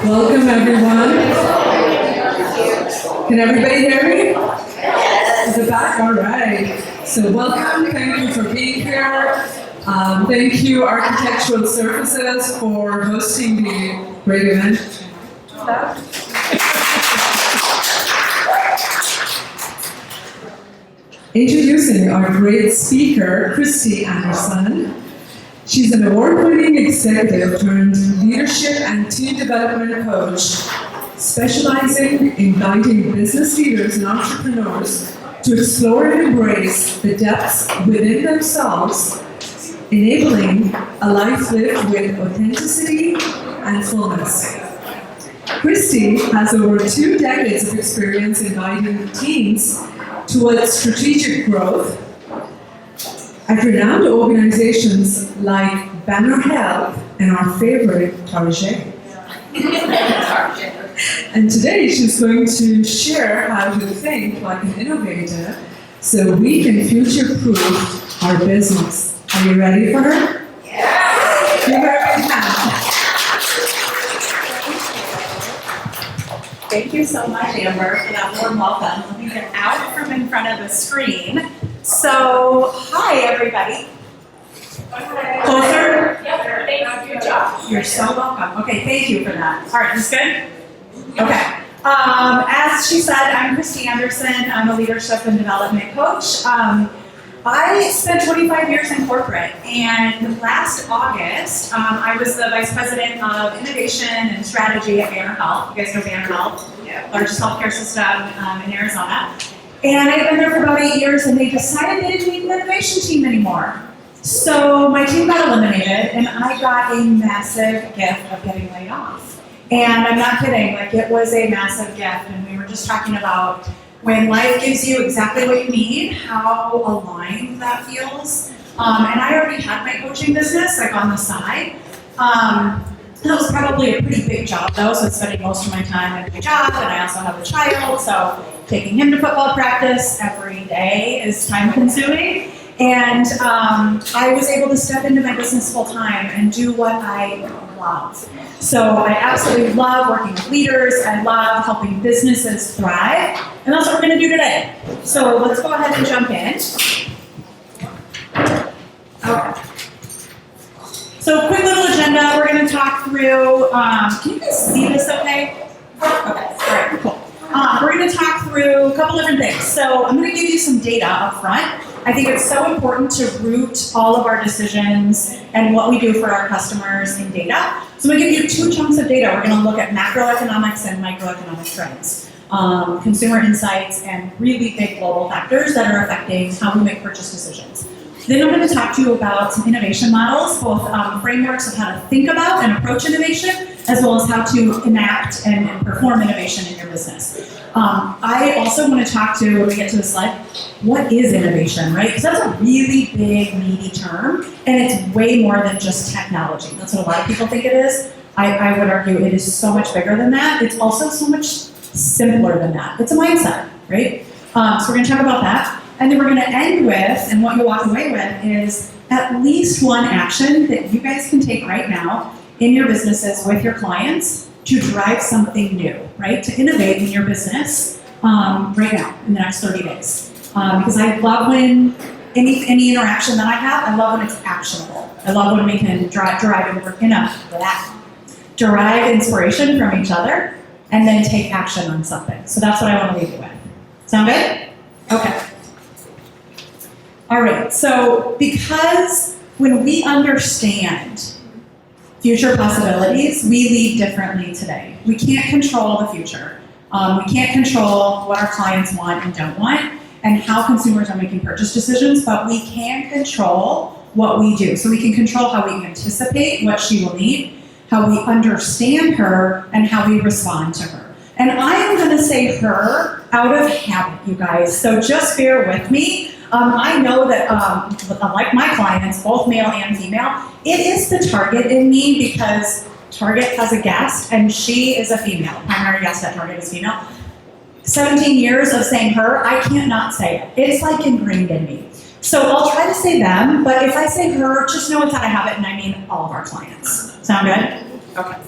Welcome, everyone. Can everybody hear me? Yes. Is it back? All right. So welcome. Thank you for being here. Thank you, Architectural Services, for hosting the great event. Introducing our great speaker, Christy Anderson. She's an award-winning executive turned leadership and team development coach, specializing in guiding business leaders and entrepreneurs to explore and embrace the depths within themselves, enabling a life lived with authenticity and fullness. Christy has over 2 decades of experience in guiding teams towards strategic growth at renowned organizations like Banner Health and our favorite, Target. And today she's going to share how to think like an innovator so we can future-proof our business. Are you ready for her? Yeah! Give her a big hand. Thank you so much, Amber, for that warm welcome. Let me get out from in front of the screen. So, hi, everybody. Closer? Yep, good job. You're so welcome. Okay, thank you for that. All right, this good? Okay. As she said, I'm Christy Anderson. I'm a leadership and development coach. I spent 25 years in corporate, and last August, I was the Vice President of Innovation and Strategy at Banner Health. You guys know Banner Health? Yeah. Largest healthcare system in Arizona. And I've been there for about 8 years, and they decided they didn't need an innovation team anymore. So my team got eliminated, and I got a massive gift of getting laid off. And I'm not kidding, like it was a massive gift, and we were just talking about when life gives you exactly what you need, how aligned that feels. And I already had my coaching business, like on the side. That was probably a pretty big job though, so spending most of my time at my job, and I also have a child, so taking him to football practice every day is time consuming. And I was able to step into my business full time and do what I love. So I absolutely love working with leaders. I love helping businesses thrive. And that's what we're going to do today. So let's go ahead and jump in. Okay. So quick little agenda. We're going to talk through, can you guys see this okay? Okay, all right, cool. We're going to talk through a couple different things. So I'm going to give you some data up front. I think it's so important to root all of our decisions and what we do for our customers in data. So I'm going to give you 2 chunks of data. We're going to look at macroeconomics and microeconomic trends, consumer insights, and really big global factors that are affecting how we make purchase decisions. Then I'm going to talk to you about some innovation models, both frameworks of how to think about and approach innovation, as well as how to enact and perform innovation in your business. I also want to talk to, when we get to this slide, what is innovation, right? Because that's a really big, meaty term, and it's way more than just technology. That's what a lot of people think it is. I would argue it is so much bigger than that. It's also so much simpler than that. It's a mindset, right? So we're going to talk about that. And then we're going to end with, and what you walk away with is at least one action that you guys can take right now in your businesses with your clients to drive something new, right? To innovate in your business right now in the next 30 days. Because I love when any interaction that I have, I love when it's actionable. I love when we can derive inspiration from each other and then take action on something. So that's what I want to leave you with. Sound good? Okay. All right, so because when we understand future possibilities, we lead differently today. We can't control the future. We can't control what our clients want and don't want and how consumers are making purchase decisions, but we can control what we do. So we can control how we anticipate what she will need, how we understand her, and how we respond to her. And I am going to say her out of habit, you guys, so just bear with me. I know that, like my clients, both male and female, it is the target in me because Target has a guest and she is a female. Primary guest at Target is female. 17 years of saying her, I can't not say it. It's like ingrained in me. So I'll try to say them, but if I say her, just know it's out of habit and I mean all of our clients. Sound good? Okay.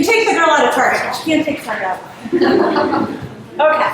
can take the girl out of Target, but you can't take Target out. Okay.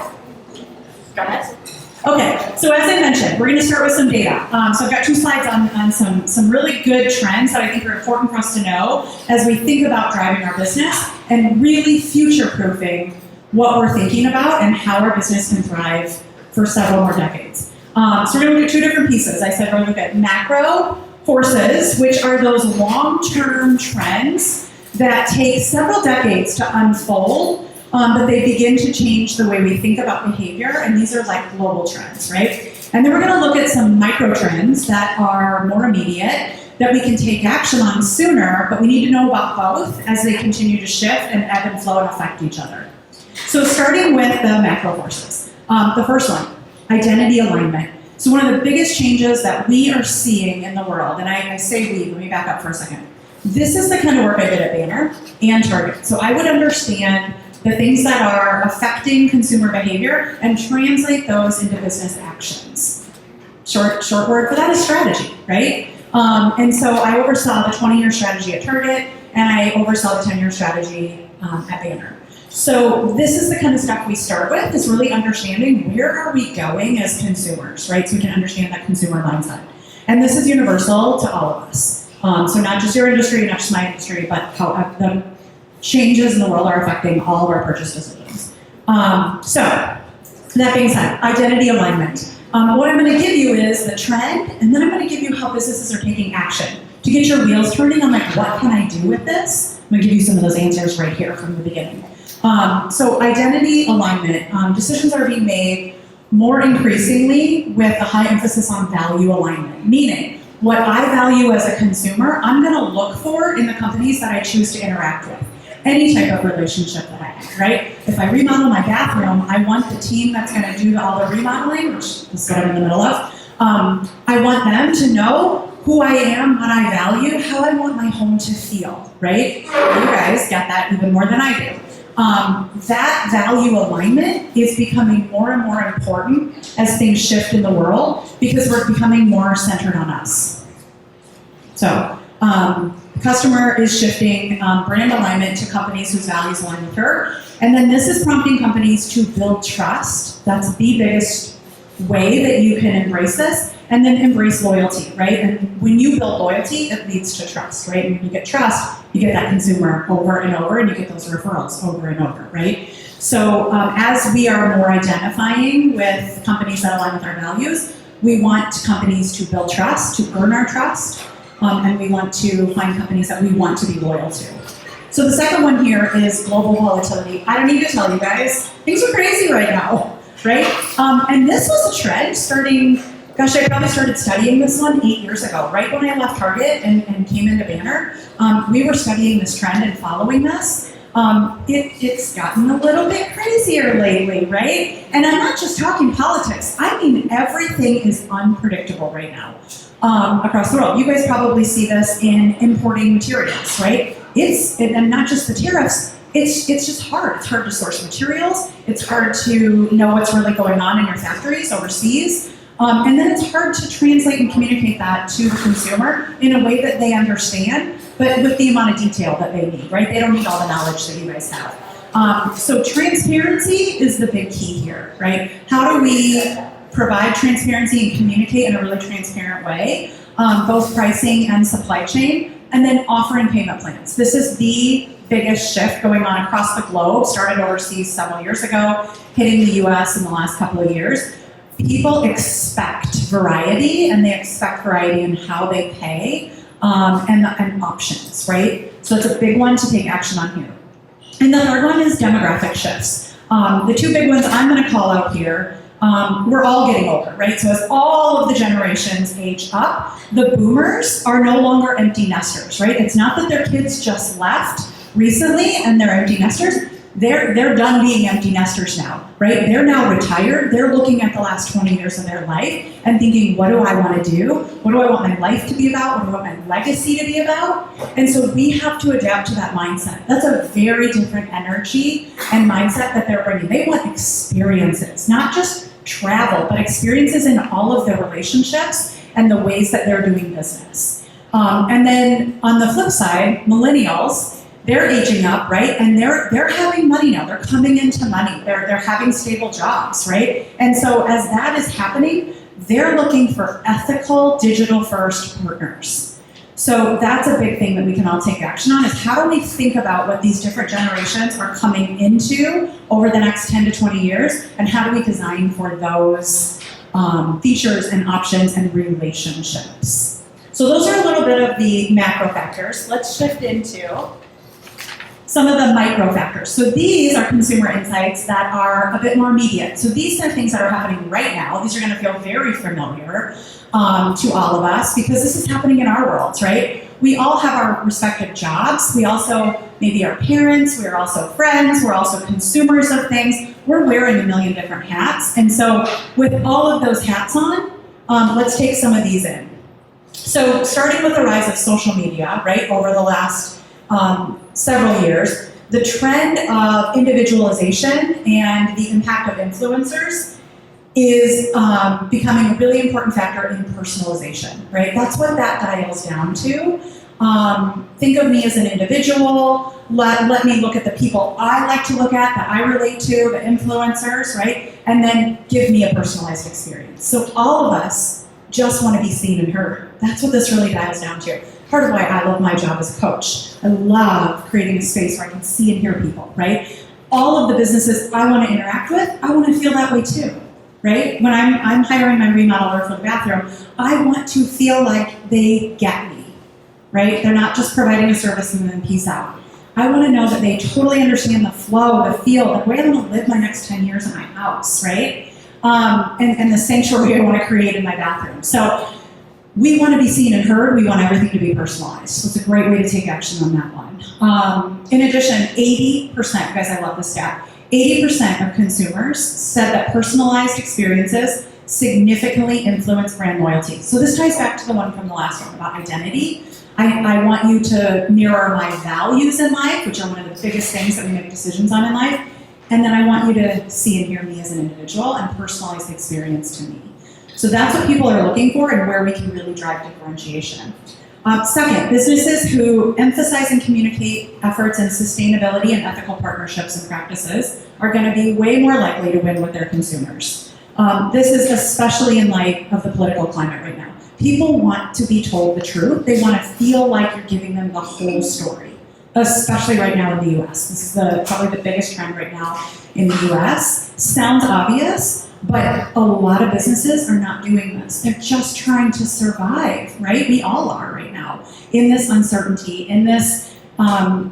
Got it? Okay, so as I mentioned, we're going to start with some data. So I've got 2 slides on some really good trends that I think are important for us to know as we think about driving our business and really future-proofing what we're thinking about and how our business can thrive for several more decades. So we're going to look at 2 different pieces. I said we're going to look at macro forces, which are those long-term trends that take several decades to unfold, but they begin to change the way we think about behavior, and these are like global trends, right? And then we're going to look at some micro trends that are more immediate, that we can take action on sooner, but we need to know about both as they continue to shift and ebb and flow and affect each other. So starting with the macro forces. The first one, identity alignment. So one of the biggest changes that we are seeing in the world, and I say we, let me back up for a second. This is the kind of work I did at Banner and Target. So I would understand the things that are affecting consumer behavior and translate those into business actions. Short word for that is strategy, right? And so I oversaw the 20-year strategy at Target, and I oversaw the 10-year strategy at Banner. So this is the kind of stuff we start with, is really understanding where are we going as consumers, right? So we can understand that consumer mindset. And this is universal to all of us. So not just your industry, not just my industry, but how the changes in the world are affecting all of our purchase decisions. So that being said, identity alignment. What I'm going to give you is the trend, and then I'm going to give you how businesses are taking action to get your wheels turning on, like, what can I do with this? I'm going to give you some of those answers right here from the beginning. So identity alignment, decisions are being made more increasingly with a high emphasis on value alignment, meaning what I value as a consumer, I'm going to look for in the companies that I choose to interact with. Any type of relationship that I have, right? If I remodel my bathroom, I want the team that's going to do all the remodeling, which is what I'm in the middle of, I want them to know who I am, what I value, how I want my home to feel, right? You guys get that even more than I do. That value alignment is becoming more and more important as things shift in the world because we're becoming more centered on us. So, customer is shifting brand alignment to companies whose values align with her. And then this is prompting companies to build trust. That's the biggest way that you can embrace this. And then embrace loyalty, right? And when you build loyalty, it leads to trust, right? And when you get trust, you get that consumer over and over, and you get those referrals over and over, right? So as we are more identifying with companies that align with our values, we want companies to build trust, to earn our trust, and we want to find companies that we want to be loyal to. So the second one here is global volatility. I don't need to tell you guys, things are crazy right now, right? And this was a trend starting, gosh, I probably started studying this one 8 years ago, right when I left Target and came into Banner. We were studying this trend and following this. It's gotten a little bit crazier lately, right? And I'm not just talking politics. I mean, everything is unpredictable right now across the world. You guys probably see this in importing materials, right? And not just the tariffs, it's just hard. It's hard to source materials. It's hard to know what's really going on in your factories overseas. And then it's hard to translate and communicate that to the consumer in a way that they understand, but with the amount of detail that they need, right? They don't need all the knowledge that you guys have. So transparency is the big key here, right? How do we provide transparency and communicate in a really transparent way, both pricing and supply chain, and then offering payment plans. This is the biggest shift going on across the globe, started overseas several years ago, hitting the US in the last couple of years. People expect variety, and they expect variety in how they pay and options, right? So it's a big one to take action on here. And the third one is demographic shifts. The two big ones I'm going to call out here, we're all getting older, right? So as all of the generations age up, the boomers are no longer empty nesters, right? It's not that their kids just left recently and they're empty nesters. They're done being empty nesters now, right? They're now retired. They're looking at the last 20 years of their life and thinking, what do I want to do? What do I want my life to be about? What do I want my legacy to be about? And so we have to adapt to that mindset. That's a very different energy and mindset that they're bringing. They want experiences, not just travel, but experiences in all of their relationships and the ways that they're doing business. And then on the flip side, millennials, they're aging up, right? And they're having money now. They're coming into money. They're having stable jobs, right? And so as that is happening, they're looking for ethical, digital-first partners. So that's a big thing that we can all take action on, is how do we think about what these different generations are coming into over the next 10 to 20 years, and how do we design for those features and options and relationships. So those are a little bit of the macro factors. Let's shift into some of the micro factors. So these are consumer insights that are a bit more immediate. So these are things that are happening right now. These are going to feel very familiar to all of us, because this is happening in our worlds, right? We all have our respective jobs. We also maybe are parents. We're also friends. We're also consumers of things. We're wearing a million different hats. And so with all of those hats on, let's take some of these in. So starting with the rise of social media, right, over the last several years, the trend of individualization and the impact of influencers is becoming a really important factor in personalization, right? That's what that dials down to. Think of me as an individual. Let me look at the people I like to look at, that I relate to, the influencers, right? And then give me a personalized experience. So all of us just want to be seen and heard. That's what this really dials down to. Part of why I love my job as a coach. I love creating a space where I can see and hear people, right? All of the businesses I want to interact with, I want to feel that way too, right? When I'm hiring my remodeler for the bathroom, I want to feel like they get me, right? They're not just providing a service and then peace out. I want to know that they totally understand the flow, the feel, the way I want to live my next 10 years in my house, right? And the sanctuary I want to create in my bathroom. So we want to be seen and heard. We want everything to be personalized. So it's a great way to take action on that one. In addition, 80%, guys, I love this stat, 80% of consumers said that personalized experiences significantly influence brand loyalty. So this ties back to the one from the last one about identity. I want you to mirror my values in life, which are one of the biggest things that we make decisions on in life. And then I want you to see and hear me as an individual and personalize the experience to me. So that's what people are looking for and where we can really drive differentiation. Second, businesses who emphasize and communicate efforts in sustainability and ethical partnerships and practices are going to be way more likely to win with their consumers. This is especially in light of the political climate right now. People want to be told the truth. They want to feel like you're giving them the whole story, especially right now in the US. This is probably the biggest trend right now in the US. Sounds obvious, but a lot of businesses are not doing this. They're just trying to survive, right? We all are right now in this uncertainty, in this,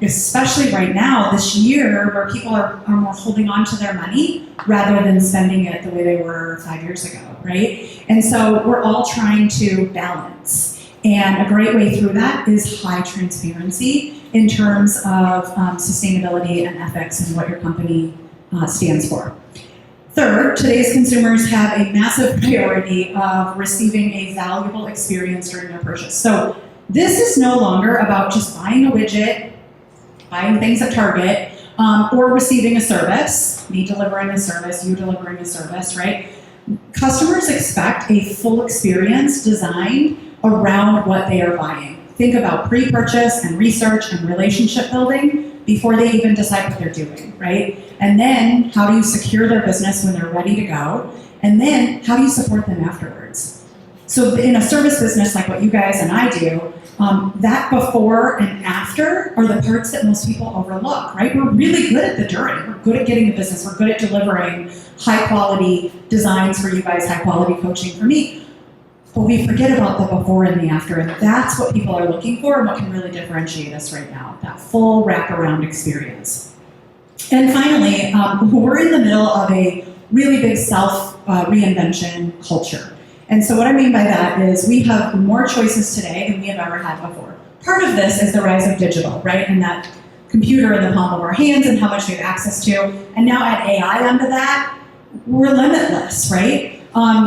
especially right now, this year, where people are more holding on to their money rather than spending it the way they were 5 years ago, right? And so we're all trying to balance. And a great way through that is high transparency in terms of sustainability and ethics and what your company stands for. Third, today's consumers have a massive priority of receiving a valuable experience during their purchase. So this is no longer about just buying a widget, buying things at Target, or receiving a service, me delivering a service, you delivering a service, right? Customers expect a full experience designed around what they are buying. Think about pre-purchase and research and relationship building before they even decide what they're doing, right? And then how do you secure their business when they're ready to go? And then how do you support them afterwards? So in a service business like what you guys and I do, that before and after are the parts that most people overlook, right? We're really good at the during. We're good at getting the business. We're good at delivering high quality designs for you guys, high quality coaching for me. But we forget about the before and the after, and that's what people are looking for and what can really differentiate us right now, that full wraparound experience. And finally, we're in the middle of a really big self-reinvention culture. And so what I mean by that is we have more choices today than we have ever had before. Part of this is the rise of digital, right? And that computer in the palm of our hands and how much we have access to. And now add AI onto that, we're limitless, right?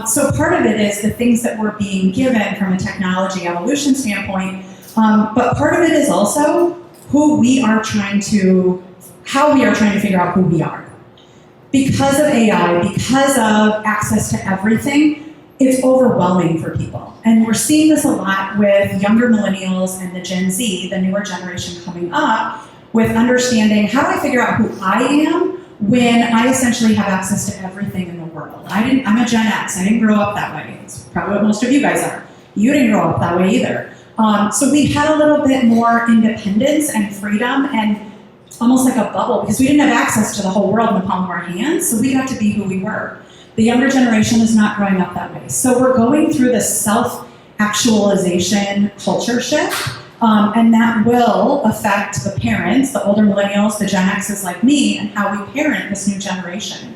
So part of it is the things that we're being given from a technology evolution standpoint, but part of it is also how we are trying to figure out who we are. Because of AI, because of access to everything, it's overwhelming for people. And we're seeing this a lot with younger millennials and the Gen Z, the newer generation coming up, with understanding how do I figure out who I am when I essentially have access to everything in the world. I'm a Gen X. I didn't grow up that way. It's probably what most of you guys are. You didn't grow up that way either. So we had a little bit more independence and freedom and almost like a bubble because we didn't have access to the whole world in the palm of our hands, so we got to be who we were. The younger generation is not growing up that way. So we're going through this self-actualization culture shift, and that will affect the parents, the older millennials, the Gen X's like me, and how we parent this new generation.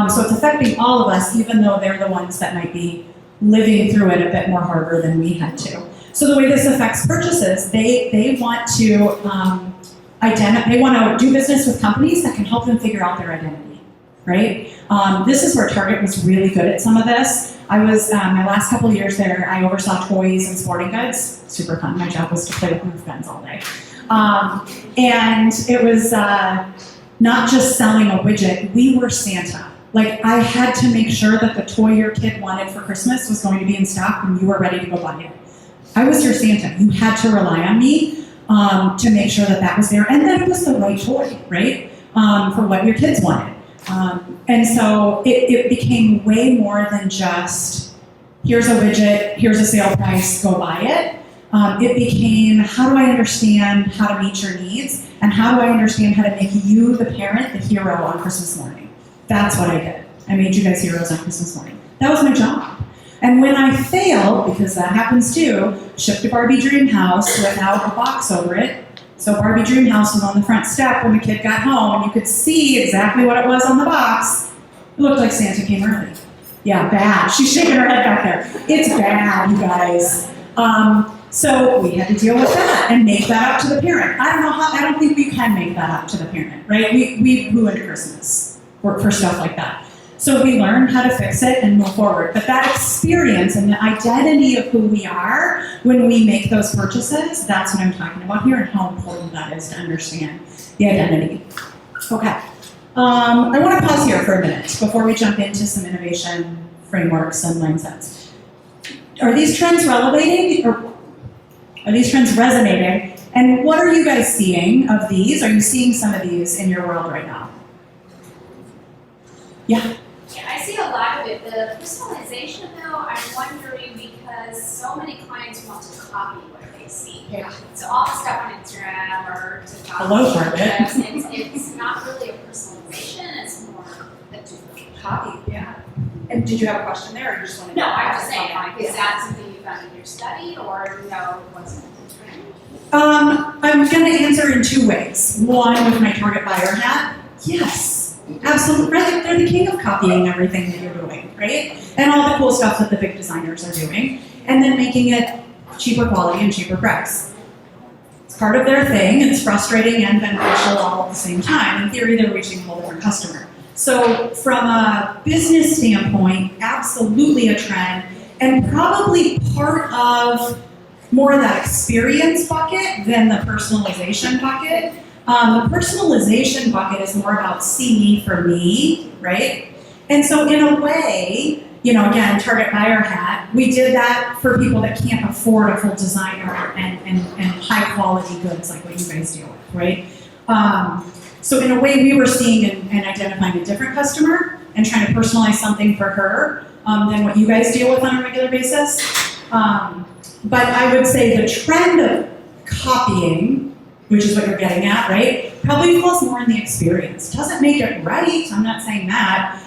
So it's affecting all of us, even though they're the ones that might be living through it a bit more harder than we had to. So the way this affects purchases, they want to they want to do business with companies that can help them figure out their identity, right? This is where Target was really good at some of this. I was, my last couple of years there, I oversaw toys and sporting goods. Super fun. My job was to play with Nerf guns all day. And it was not just selling a widget, we were Santa. Like, I had to make sure that the toy your kid wanted for Christmas was going to be in stock when you were ready to go buy it. I was your Santa. You had to rely on me to make sure that that was there, and that it was the right toy, right, for what your kids wanted. And so it became way more than just, here's a widget, here's a sale price, go buy it. It became, how do I understand how to meet your needs, and how do I understand how to make you, the parent, the hero on Christmas morning? That's what I did. I made you guys heroes on Christmas morning. That was my job. And when I failed, because that happens too, shipped a Barbie Dream House without a box over it. So Barbie Dream House was on the front step when the kid got home, and you could see exactly what it was on the box. It looked like Santa came early. Yeah, bad. She's shaking her head back there. It's bad, you guys. So we had to deal with that and make that up to the parent. I don't think we can make that up to the parent, right? We ruined Christmas for stuff like that. So we learned how to fix it and move forward. But that experience and the identity of who we are when we make those purchases, that's what I'm talking about here and how important that is to understand the identity. Okay. I want to pause here for a minute before we jump into some innovation frameworks and mindsets. Are these trends resonating? And what are you guys seeing of these? Are you seeing some of these in your world right now? Yeah. Yeah, I see a lot of it. The personalization, though, I'm wondering because so many clients want to copy what they see. Yeah. So all the stuff on Instagram or TikTok. Hello, Target. It's not really a personalization. It's more a duplicate. Copy, yeah. And did you have a question there, or you just want to? No, I'm just saying, like, is that something you found in your study, or no, it wasn't? I'm going to answer in two ways. One, with my target buyer hat, yes, absolutely. Right? They're the king of copying everything that you're doing, right? And all the cool stuff that the big designers are doing, and then making it cheaper quality and cheaper price. It's part of their thing. It's frustrating and beneficial all at the same time. In theory, they're reaching a whole different customer. So from a business standpoint, absolutely a trend, and probably part of more of that experience bucket than the personalization bucket. The personalization bucket is more about see me for me, right? And so in a way, again, target buyer hat, we did that for people that can't afford a full designer and high quality goods like what you guys deal with, right? So in a way, we were seeing and identifying a different customer and trying to personalize something for her than what you guys deal with on a regular basis. But I would say the trend of copying, which is what you're getting at, right, probably falls more in the experience. Doesn't make it right, I'm not saying that,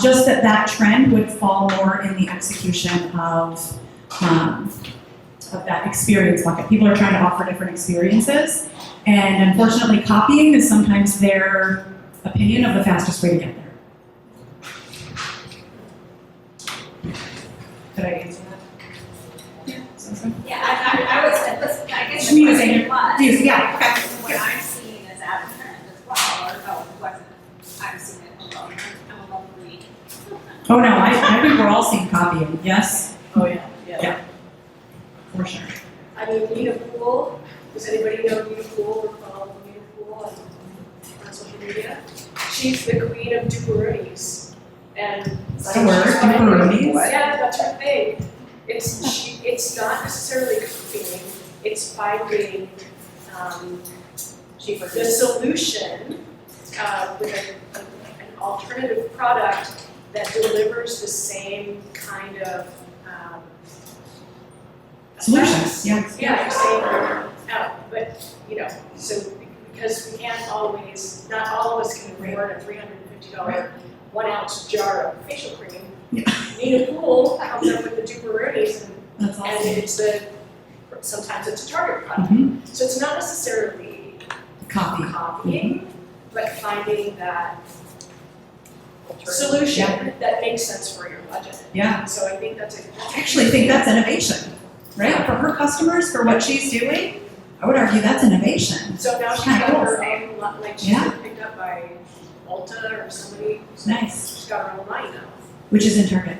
just that trend would fall more in the execution of that experience bucket. People are trying to offer different experiences, and unfortunately copying is sometimes their opinion of the fastest way to get there. Did I answer that? Yeah, I would say, listen, I guess Just musing. yeah, Okay. what I'm seeing is out of trend as well, or no, it wasn't. I'm seeing it alone. I'm a lone breed. Oh no, I think we're all seeing copying, yes? Oh, yeah. Yeah. For sure. I mean, Nina Poole, does anybody know Nina Poole or follow Nina Poole on social media? She's the queen of duperoonies. And Is that a word? Duperoonies? Yeah, that's her thing. It's not necessarily copying, it's finding cheaper. The solution with an alternative product that delivers the same kind of Solutions, yeah. Yeah, same, but so because we can't always, not all of us can afford a $350 1-ounce jar of facial cream. Nina Pool comes up with the Duperonis, That's awesome. and sometimes it's a Target product. So it's not necessarily copying, but finding that solution that makes sense for your budget. Yeah. So I think that's I actually think that's innovation, right? For her customers, for what she's doing, I would argue that's innovation. So now she's got her own, like she's been picked up by Ulta or somebody. Nice. She's got her own line now. Which is in Target.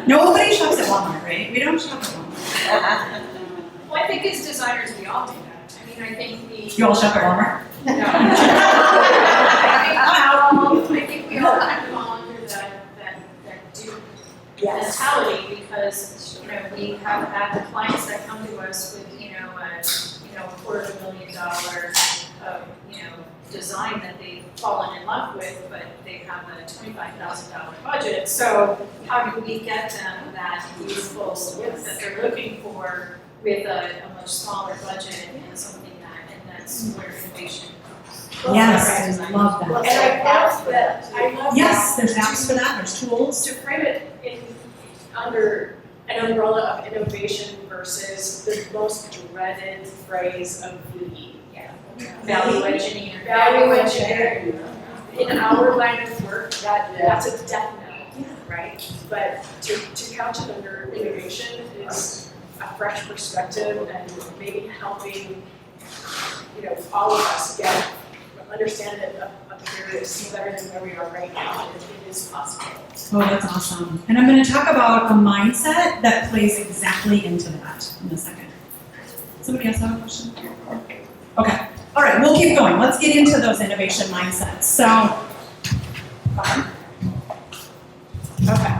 Nobody shops at Walmart, right? We don't shop at Walmart. Well, I think as designers, we all do that. I mean, I think You all shop at Walmart? No. I think we all kind of fall under that dupe mentality because, we have had clients that come to us with, $250,000, design that they've fallen in love with, but they have a $25,000 budget. So how do we get them that useful look that they're looking for with a much smaller budget and something and that's where innovation comes. Yes, I love that. And I love Yes, that. there's apps for that, there's tools. To frame it under an umbrella of innovation versus the most dreaded phrase of VE. Value engineering. Value engineering. In our line of work, that's a death knell, right? But to couch it under innovation is a fresh perspective and maybe helping, all of us understand that up here is better than where we are right now. It is possible. Oh, that's awesome. And I'm going to talk about a mindset that plays exactly into that in a second. Somebody else have a question? Okay. All right, we'll keep going. Let's get into those innovation mindsets. So, okay.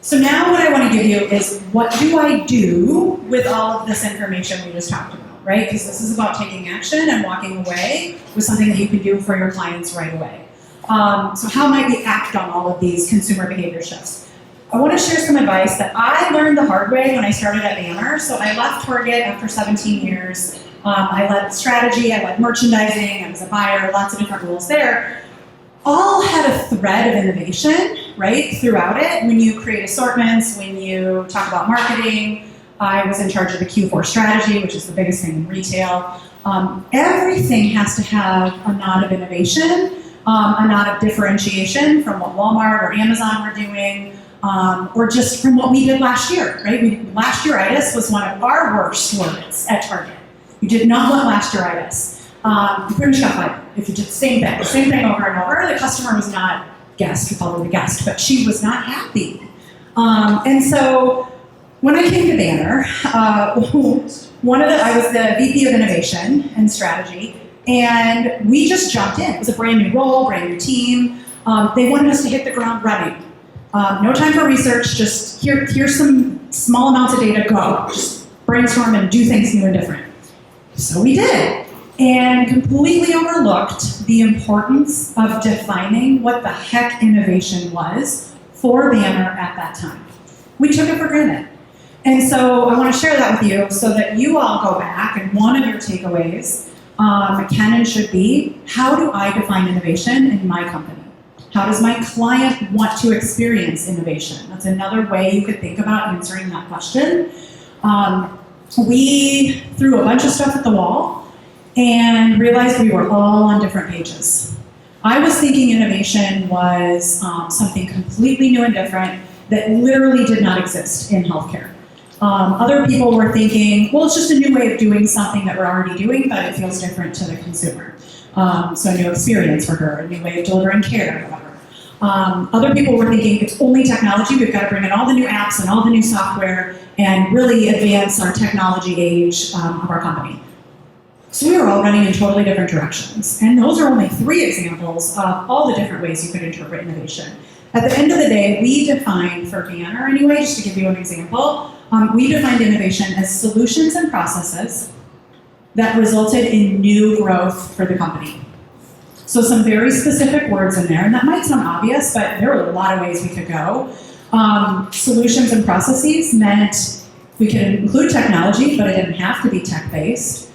So now what I want to give you is what do I do with all of this information we just talked about, right? Because this is about taking action and walking away with something that you can do for your clients right away. So how might we act on all of these consumer behavior shifts? I want to share some advice that I learned the hard way when I started at Banner. So I left Target after 17 years. I led strategy, I led merchandising, I was a buyer, lots of different roles there. All had a thread of innovation, right, throughout it. When you create assortments, when you talk about marketing, I was in charge of the Q4 strategy, which is the biggest thing in retail. Everything has to have a nod of innovation, a nod of differentiation from what Walmart or Amazon were doing, or just from what we did last year, right? Last yearitis was one of our worst words at Target. You did not want last yearitis. You pretty much got fired if you did the same thing over and over. The customer was not guest, we called her the guest, but she was not happy. And so when I came to Banner, I was the VP of Innovation and Strategy, and we just jumped in. It was a brand new role, brand new team. They wanted us to hit the ground running. No time for research, just here's some small amounts of data, go. Just brainstorm and do things new and different. So we did, and completely overlooked the importance of defining what the heck innovation was for Banner at that time. We took it for granted. And so I want to share that with you so that you all go back and one of your takeaways can and should be, how do I define innovation in my company? How does my client want to experience innovation? That's another way you could think about answering that question. We threw a bunch of stuff at the wall and realized we were all on different pages. I was thinking innovation was something completely new and different that literally did not exist in healthcare. Other people were thinking, well, it's just a new way of doing something that we're already doing, but it feels different to the consumer. So a new experience for her, a new way of delivering care, whatever. Other people were thinking it's only technology, we've got to bring in all the new apps and all the new software and really advance our technology age of our company. So we were all running in totally different directions. And those are only 3 examples of all the different ways you could interpret innovation. At the end of the day, we defined for Banner anyway, just to give you an example, we defined innovation as solutions and processes that resulted in new growth for the company. So some very specific words in there, and that might sound obvious, but there were a lot of ways we could go. Solutions and processes meant we could include technology, but it didn't have to be tech-based.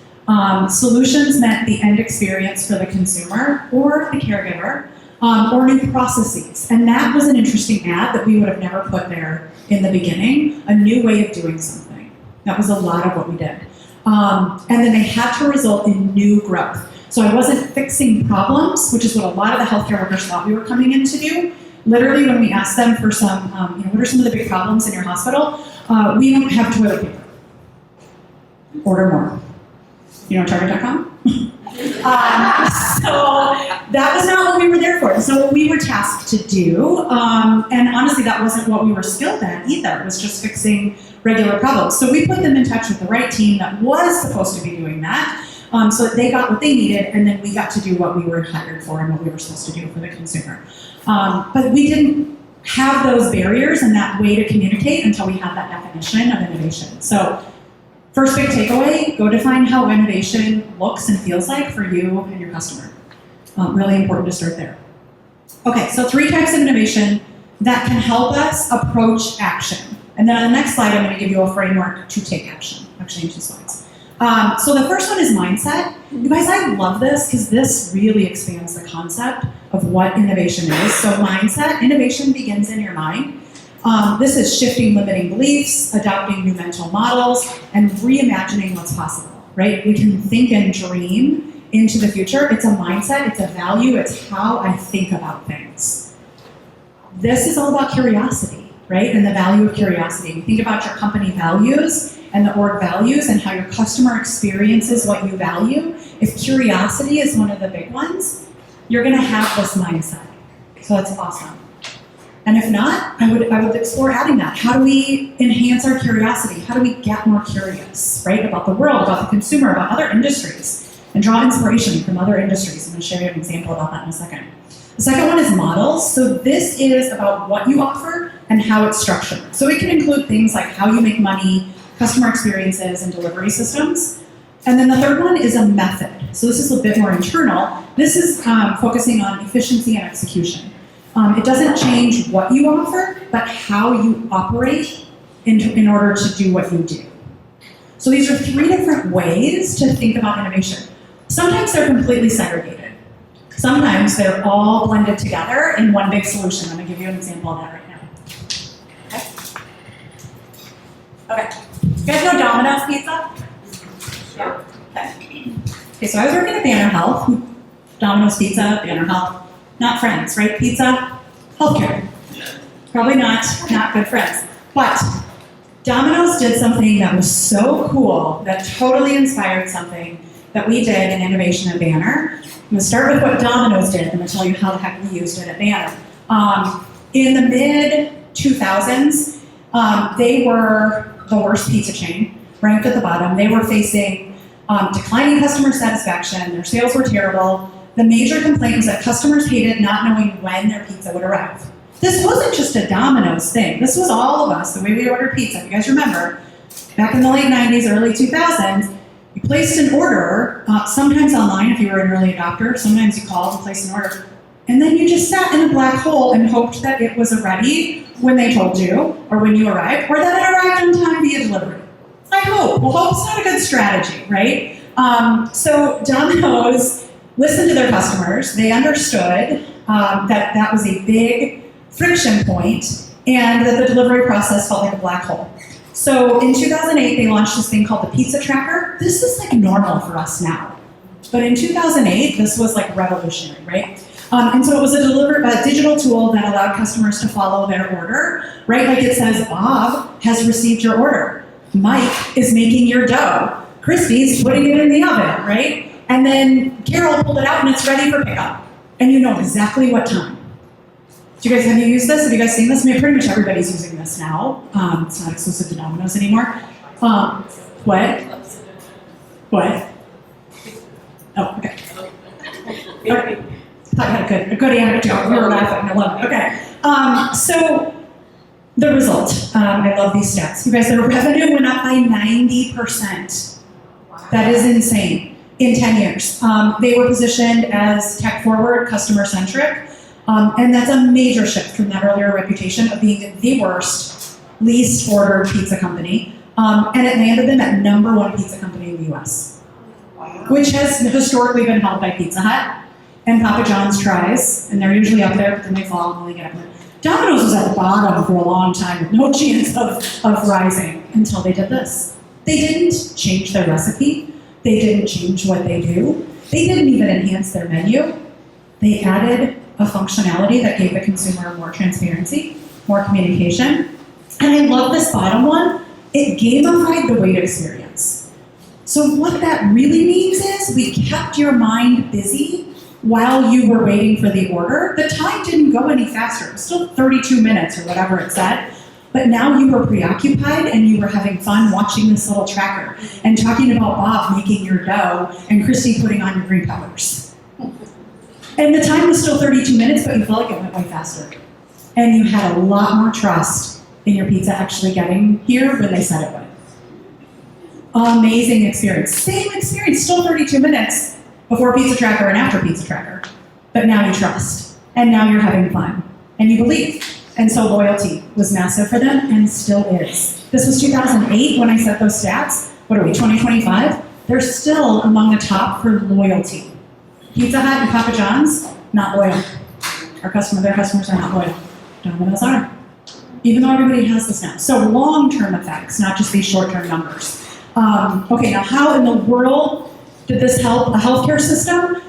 Solutions meant the end experience for the consumer or the caregiver, or new processes. And that was an interesting add that we would have never put there in the beginning, a new way of doing something. That was a lot of what we did. And then they had to result in new growth. So I wasn't fixing problems, which is what a lot of the healthcare workers thought we were coming in to do. Literally, when we asked them for some, what are some of the big problems in your hospital? We don't have toilet paper. Order more. You know Target.com? So that was not what we were there for. So what we were tasked to do, and honestly, that wasn't what we were skilled at either. It was just fixing regular problems. So we put them in touch with the right team that was supposed to be doing that, so that they got what they needed, and then we got to do what we were hired for and what we were supposed to do for the consumer. But we didn't have those barriers and that way to communicate until we had that definition of innovation. So first big takeaway, go define how innovation looks and feels like for you and your customer. Really important to start there. Okay, so 3 types of innovation that can help us approach action. And then on the next slide, I'm going to give you a framework to take action. Actually, in 2 slides. So the first one is mindset. You guys, I love this because this really expands the concept of what innovation is. So mindset, innovation begins in your mind. This is shifting limiting beliefs, adopting new mental models, and reimagining what's possible, right? We can think and dream into the future. It's a mindset, it's a value, it's how I think about things. This is all about curiosity, right? And the value of curiosity. You think about your company values and the org values and how your customer experiences what you value. If curiosity is one of the big ones, you're gonna have this mindset. So that's awesome. And if not, I would explore adding that. How do we enhance our curiosity? How do we get more curious, right? About the world, about the consumer, about other industries, and draw inspiration from other industries. I'm gonna show you an example about that in a second. The second one is models. So this is about what you offer and how it's structured. So it can include things like how you make money, customer experiences, and delivery systems. And then the third one is a method. So this is a bit more internal. This is focusing on efficiency and execution. It doesn't change what you offer, but how you operate in order to do what you do. So these are 3 different ways to think about innovation. Sometimes they're completely segregated. Sometimes they're all blended together in one big solution. I'm gonna give you an example of that right now. Okay. You guys know Domino's Pizza? Yeah. Okay, so I was working at Banner Health. Domino's Pizza, Banner Health. Not friends, right? Pizza, healthcare. Probably not good friends. But Domino's did something that was so cool that totally inspired something that we did in innovation at Banner. I'm gonna start with what Domino's did, and I'm gonna tell you how the heck we used it at Banner. In the mid-2000s, they were the worst pizza chain, ranked at the bottom. They were facing declining customer satisfaction. Their sales were terrible. The major complaint was that customers hated not knowing when their pizza would arrive. This wasn't just a Domino's thing. This was all of us, the way we ordered pizza. If you guys remember, back in the late 90s, early 2000s, you placed an order, sometimes online if you were an early adopter, sometimes you called and placed an order, and then you just sat in a black hole and hoped that it was ready when they told you, or when you arrived, or that it arrived on time via delivery. I hope. Well, hope's not a good strategy, right? So Domino's listened to their customers. They understood that that was a big friction point and that the delivery process felt like a black hole. So in 2008, they launched this thing called the Pizza Tracker. This is like normal for us now. But in 2008, this was like revolutionary, right? And so it was a digital tool that allowed customers to follow their order, right? Like it says, Bob has received your order. Mike is making your dough. Christy's putting it in the oven, right? And then Carol pulled it out and it's ready for pickup. And you know exactly what time. Have you used this? Have you guys seen this? I mean, pretty much everybody's using this now. It's not exclusive to Domino's anymore. What? Oh, okay. I thought you had a good anecdote. We were laughing. I love it. Okay. So The result, I love these stats. You guys, their revenue went up by 90%. That is insane in 10 years. They were positioned as tech forward, customer centric, and that's a major shift from that earlier reputation of being the worst, least ordered pizza company. And it landed them at #1 pizza company in the US, which has historically been held by Pizza Hut and Papa John's tries, and they're usually up there, but then they fall and they get up there. Domino's was at the bottom for a long time with no chance of rising until they did this. They didn't change their recipe. They didn't change what they do. They didn't even enhance their menu. They added a functionality that gave the consumer more transparency, more communication. And I love this bottom one. It gamified the wait experience. So what that really means is we kept your mind busy while you were waiting for the order. The time didn't go any faster. It was still 32 minutes or whatever it said. But now you were preoccupied and you were having fun watching this little tracker and talking about Bob making your dough and Christy putting on your green peppers. And the time was still 32 minutes, but you felt like it went way faster. And you had a lot more trust in your pizza actually getting here when they said it would. Amazing experience. Same experience, still 32 minutes before Pizza Tracker and after Pizza Tracker. But now you trust, and now you're having fun, and you believe. And so loyalty was massive for them, and still is. This was 2008 when I set those stats. What are we, 2025? They're still among the top for loyalty. Pizza Hut and Papa John's, not loyal. Their customers are not loyal. Domino's are. Even though everybody has this now. So long-term effects, not just these short-term numbers. Okay, now how in the world did this help a healthcare system?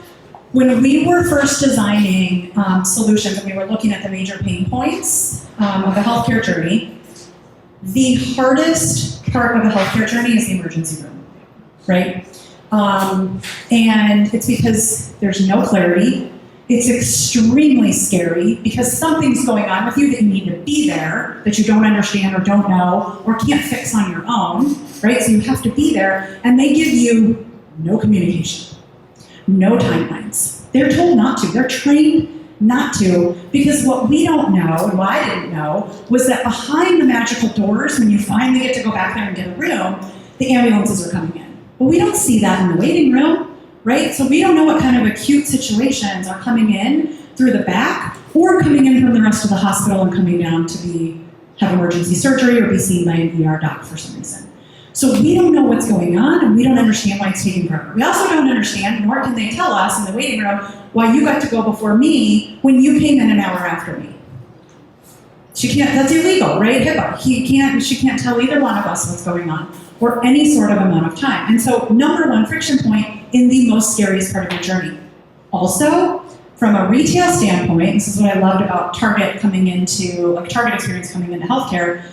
When we were first designing solutions and we were looking at the major pain points of the healthcare journey, the hardest part of the healthcare journey is the emergency room, right? And it's because there's no clarity. It's extremely scary because something's going on with you that you need to be there, that you don't understand or don't know or can't fix on your own, right? So you have to be there, and they give you no communication, no timelines. They're told not to. They're trained not to, because what we don't know, and what I didn't know, was that behind the magical doors, when you finally get to go back there and get a room, the ambulances are coming in. But we don't see that in the waiting room, right? So we don't know what kind of acute situations are coming in through the back or coming in from the rest of the hospital and coming down to have emergency surgery or be seen by an ER doc for some reason. So we don't know what's going on, and we don't understand why it's taking forever. We also don't understand, nor can they tell us in the waiting room, why you got to go before me when you came in an hour after me. She can't, that's illegal, right? HIPAA. She can't tell either one of us what's going on, or any sort of amount of time. And so, #1 friction point in the most scariest part of your journey. Also, from a retail standpoint, this is what I loved about Target experience coming into healthcare,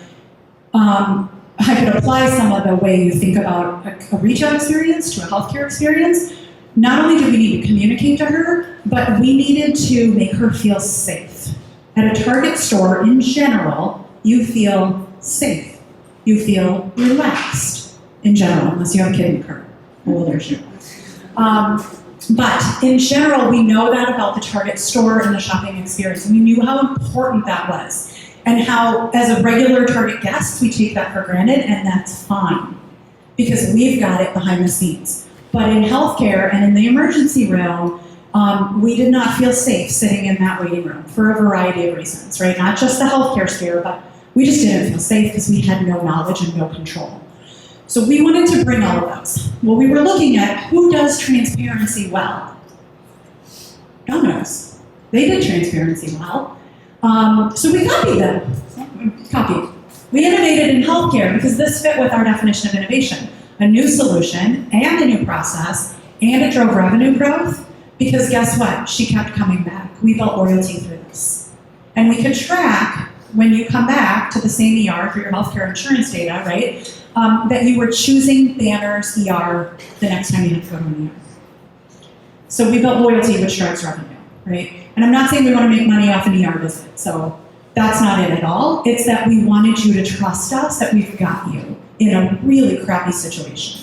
I could apply some of the way you think about a retail experience to a healthcare experience. Not only did we need to communicate to her, but we needed to make her feel safe. At a Target store, in general, you feel safe. You feel relaxed, in general, unless you have a kid in the car. Well, there's you. But in general, we know that about the Target store and the shopping experience. And we knew how important that was. And how, as a regular Target guest, we take that for granted, and that's fine. Because we've got it behind the scenes. But in healthcare and in the emergency room, we did not feel safe sitting in that waiting room for a variety of reasons, right? Not just the healthcare scare, but we just didn't feel safe because we had no knowledge and no control. So we wanted to bring all of those. Well, we were looking at who does transparency well. Domino's. They did transparency well. So we copied them. We innovated in healthcare because this fit with our definition of innovation. A new solution and a new process, and it drove revenue growth because guess what? She kept coming back. We built loyalty through this. And we could track when you come back to the same ER for your healthcare insurance data, right? That you were choosing Banner's ER the next time you had to go to an ER. So we built loyalty, which drives revenue, right? And I'm not saying we want to make money off an ER visit, so that's not it at all. It's that we wanted you to trust us, that we've got you in a really crappy situation.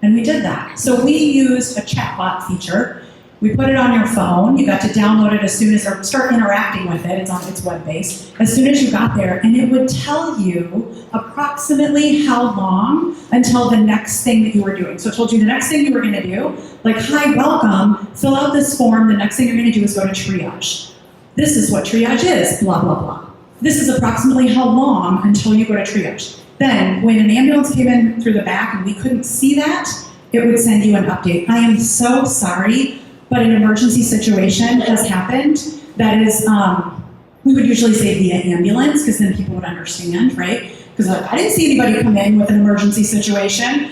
And we did that. So we used a chatbot feature We put it on your phone. You got to download it as soon as, or start interacting with it. It's web-based. As soon as you got there, and it would tell you approximately how long until the next thing that you were doing. So it told you the next thing you were going to do, like, hi, welcome, fill out this form. The next thing you're going to do is go to triage. This is what triage is, blah, blah, blah. This is approximately how long until you go to triage. Then, when an ambulance came in through the back and we couldn't see that, it would send you an update. I am so sorry, but an emergency situation has happened that is, we would usually say via ambulance, because then people would understand, right? Because I didn't see anybody come in with an emergency situation.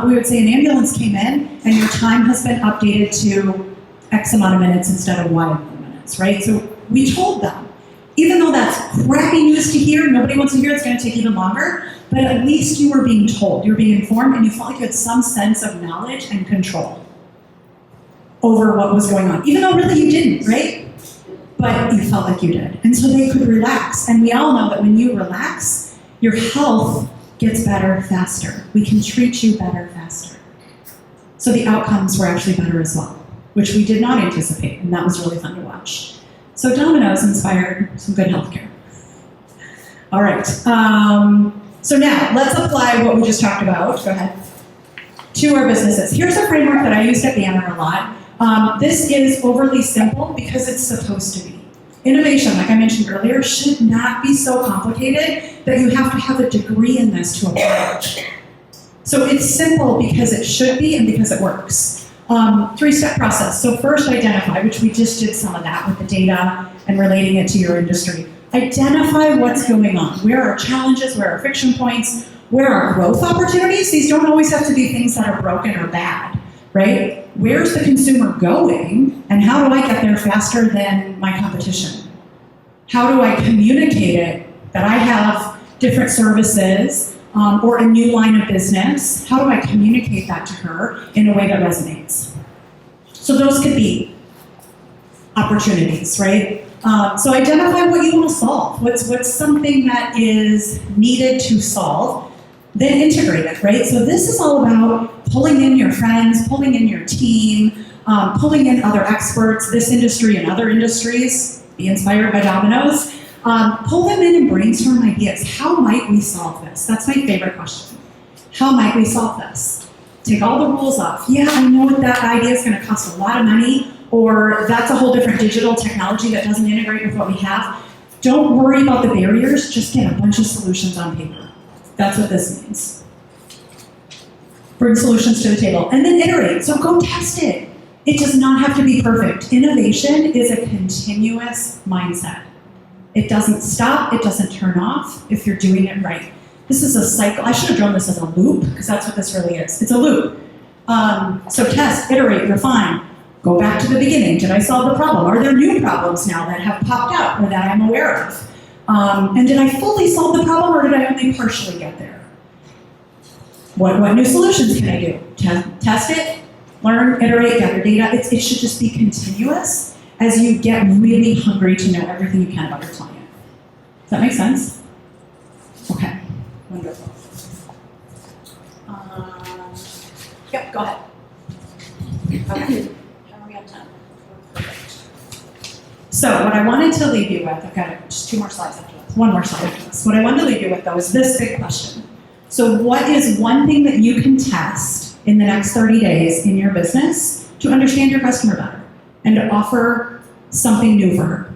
We would say an ambulance came in and your time has been updated to X amount of minutes instead of Y amount of minutes, right? So we told them, even though that's crappy news to hear, nobody wants to hear, it's going to take even longer, but at least you were being told, you were being informed, and you felt like you had some sense of knowledge and control over what was going on. Even though really you didn't, right? But you felt like you did. And so they could relax. And we all know that when you relax, your health gets better faster. We can treat you better faster. So the outcomes were actually better as well, which we did not anticipate, and that was really fun to watch. So Domino's inspired some good healthcare. All right. So now let's apply what we just talked about. Go ahead. To our businesses. Here's a framework that I used at Banner a lot. This is overly simple because it's supposed to be. Innovation, like I mentioned earlier, should not be so complicated that you have to have a degree in this to apply it. So it's simple because it should be and because it works. 3-step process. So first identify, which we just did some of that with the data and relating it to your industry. Identify what's going on. Where are challenges? Where are friction points? Where are growth opportunities? These don't always have to be things that are broken or bad, right? Where's the consumer going, and how do I get there faster than my competition? How do I communicate it that I have different services or a new line of business? How do I communicate that to her in a way that resonates? So those could be opportunities, right? So identify what you want to solve. What's something that is needed to solve? Then integrate it, right? So this is all about pulling in your friends, pulling in your team, pulling in other experts, this industry and other industries, be inspired by Domino's. Pull them in and brainstorm ideas. How might we solve this? That's my favorite question. How might we solve this? Take all the rules off. Yeah, I know that idea is going to cost a lot of money, or that's a whole different digital technology that doesn't integrate with what we have. Don't worry about the barriers, just get a bunch of solutions on paper. That's what this means. Bring solutions to the table and then iterate. So go test it. It does not have to be perfect. Innovation is a continuous mindset. It doesn't stop, it doesn't turn off if you're doing it right. This is a cycle. I should have drawn this as a loop because that's what this really is. It's a loop. So test, iterate, refine. Go back to the beginning. Did I solve the problem? Are there new problems now that have popped up or that I'm aware of? And did I fully solve the problem, or did I only partially get there? What new solutions can I do? Test it, learn, iterate, gather data. It should just be continuous as you get really hungry to know everything you can about your client. Does that make sense? Okay, wonderful. Yep, go ahead. Okay. How are we on time? So what I wanted to leave you with, I've got just 2 more slides after this, 1 more slide after this. What I wanted to leave you with though is this big question. So what is one thing that you can test in the next 30 days in your business to understand your customer better and to offer something new for her?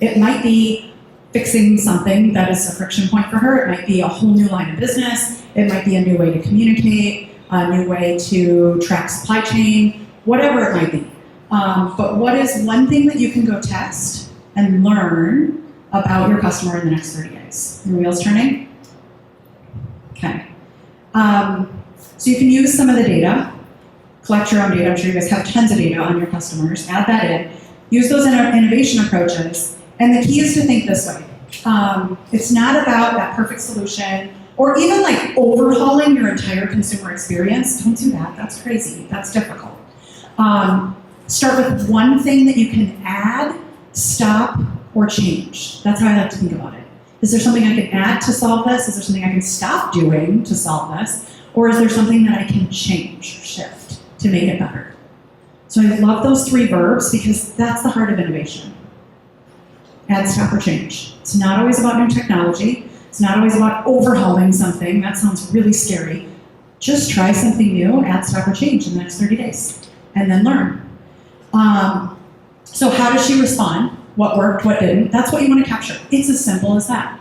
It might be fixing something that is a friction point for her. It might be a whole new line of business. It might be a new way to communicate, a new way to track supply chain, whatever it might be. But what is one thing that you can go test and learn about your customer in the next 30 days? Your wheels turning? Okay. So you can use some of the data, collect your own data. I'm sure you guys have tons of data on your customers. Add that in. Use those innovation approaches. And the key is to think this way. It's not about that perfect solution or even like overhauling your entire consumer experience. Don't do that. That's crazy. That's difficult. Start with one thing that you can add, stop, or change. That's how I like to think about it. Is there something I can add to solve this? Is there something I can stop doing to solve this? Or is there something that I can change, shift, to make it better? So I love those 3 verbs because that's the heart of innovation. Add, stop, or change. It's not always about new technology. It's not always about overhauling something. That sounds really scary. Just try something new, add, stop, or change in the next 30 days, and then learn. So how does she respond? What worked, what didn't? That's what you want to capture. It's as simple as that.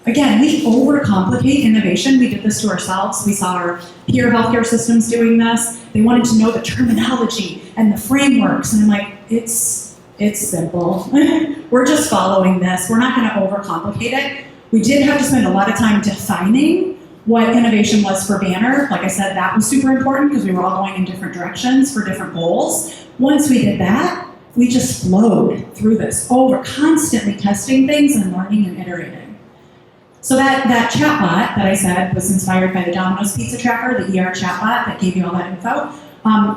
Again, we overcomplicate innovation. We did this to ourselves. We saw our peer healthcare systems doing this. They wanted to know the terminology and the frameworks, and I'm like, it's simple. We're just following this. We're not going to overcomplicate it. We did have to spend a lot of time defining what innovation was for Banner. Like I said, that was super important because we were all going in different directions for different goals. Once we did that, we just flowed through this, constantly testing things and learning and iterating. So that chatbot that I said was inspired by the Domino's Pizza Tracker, the ER chatbot that gave you all that info.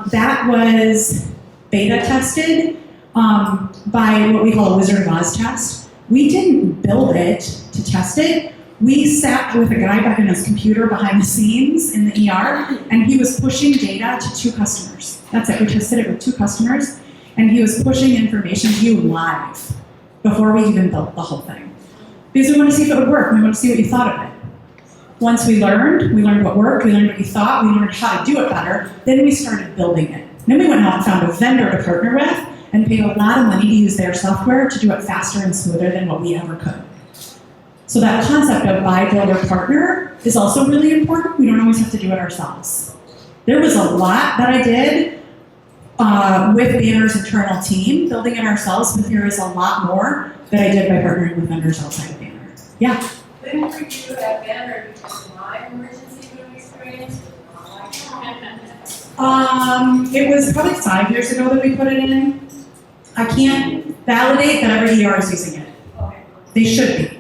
That was beta tested by what we call a Wizard of Oz test. We didn't build it to test it. We sat with a guy behind his computer behind the scenes in the ER, and he was pushing data to 2 customers. That's it. We tested it with 2 customers, and he was pushing information to you live before we even built the whole thing. Because we want to see if it would work. We want to see what you thought of it. Once we learned what worked, we learned what you thought, we learned how to do it better, then we started building it. Then we went out and found a vendor to partner with and paid a lot of money to use their software to do it faster and smoother than what we ever could. So that concept of buy, build, or partner is also really important. We don't always have to do it ourselves. There was a lot that I did with Banner's internal team, building it ourselves, but there is a lot more that I did by partnering with vendors outside of Banner. Yeah? Didn't you at Banner because of my emergency room experience? It was probably 5 years ago that we put it in. I can't validate that every ER is using it. Okay. They should be.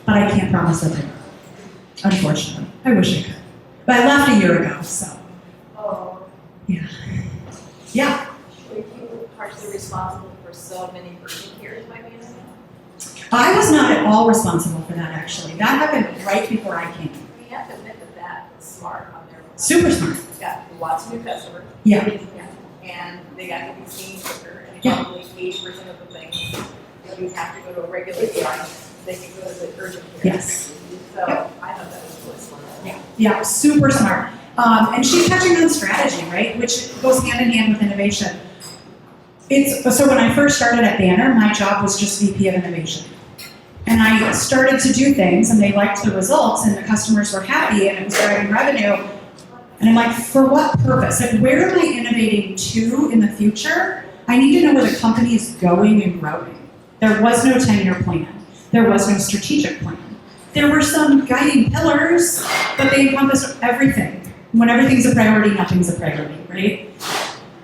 But I can't promise that they are. Unfortunately. I wish I could. But I left a year ago, so. Oh. Yeah. Yeah. Were you partially responsible for so many urgent cares by Banner? I was not at all responsible for that, actually. That happened right before I came. We have to admit that was smart on their part. Super smart. Got lots of new customers. Yeah. And they got to be seen quicker, and Yeah. probably 80% of the things, if you have to go to a regular ER, they can go to the urgent care. Yes. So I thought that was really smart. Yeah, super smart. And she's touching on strategy, right? Which goes hand in hand with innovation. So when I first started at Banner, my job was just VP of Innovation. And I started to do things, and they liked the results, and the customers were happy, and it was driving revenue. And I'm like, for what purpose? Like, where am I innovating to in the future? I need to know where the company is going and growing. There was no 10-year plan. There was no strategic plan. There were some guiding pillars, but they encompassed everything. When everything's a priority, nothing's a priority, right?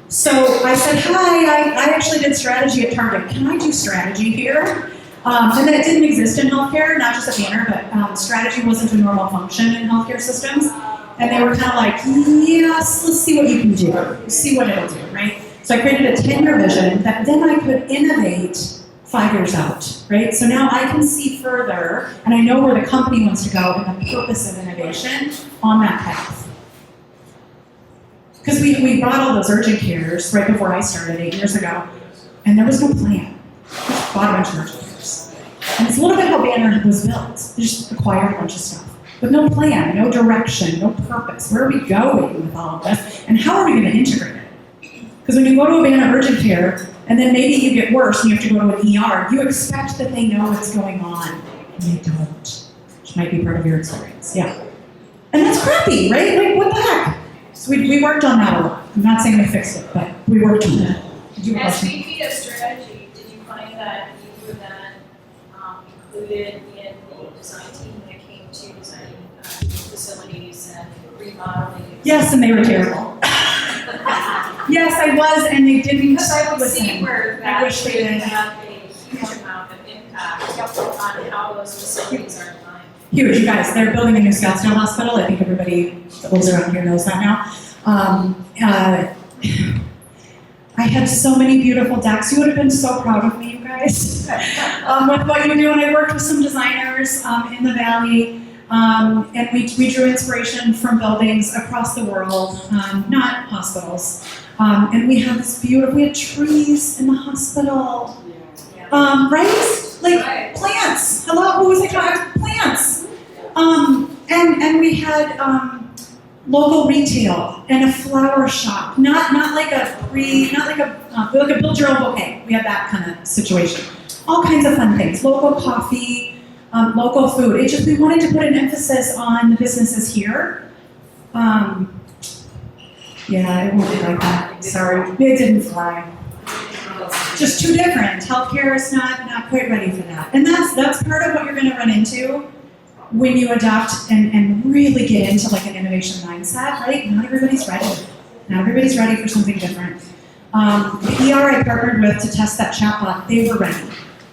So I said, hi, I actually did strategy at Target. Can I do strategy here? And then it didn't exist in healthcare, not just at Banner, but strategy wasn't a normal function in healthcare systems. And they were kind of like, yes, let's see what you can do. See what it'll do, right? So I created a 10-year vision that then I could innovate 5 years out, right? So now I can see further, and I know where the company wants to go and the purpose of innovation on that path. Because we brought all those urgent cares right before I started 8 years ago, and there was no plan. We just bought a bunch of urgent cares. And it's a little bit how Banner was built. They just acquired a bunch of stuff. With no plan, no direction, no purpose. Where are we going with all of this? And how are we going to integrate it? Because when you go to a Banner urgent care, and then maybe you get worse and you have to go to an ER, you expect that they know what's going on. And they don't. Which might be part of your experience. Yeah. And that's crappy, right? Like, what the heck? So we worked on that a lot. I'm not saying we fixed it, but we worked on that. Did you have a As question? VP of strategy, did you find that you were then included in the design team when it came to designing facilities and remodeling? Yes, and they were terrible. Yes, I was, and they didn't Because I would see listen. where I that wish they would did. have a huge amount of impact on how those facilities are designed. Huge, you guys. They're building a new Scottsdale hospital. I think everybody that lives around here knows that now. I had so many beautiful decks. You would have been so proud of me, you guys, with what you do. And I worked with some designers in the Valley, and we drew inspiration from buildings across the world, not hospitals. And we have this beautiful, we had trees in the hospital. Right? Like plants. Hello, who was it? Plants. And we had local retail and a flower shop. Not like a build your own bouquet. We had that kind of situation. All kinds of fun things. Local coffee, local food. It just, we wanted to put an emphasis on the businesses here. Yeah, it won't be like that. Sorry, it didn't fly. Just too different. Healthcare is not quite ready for that. And that's part of what you're going to run into when you adopt and really get into like an innovation mindset, right? Not everybody's ready. Not everybody's ready for something different. The ER I partnered with to test that chatbot, they were ready.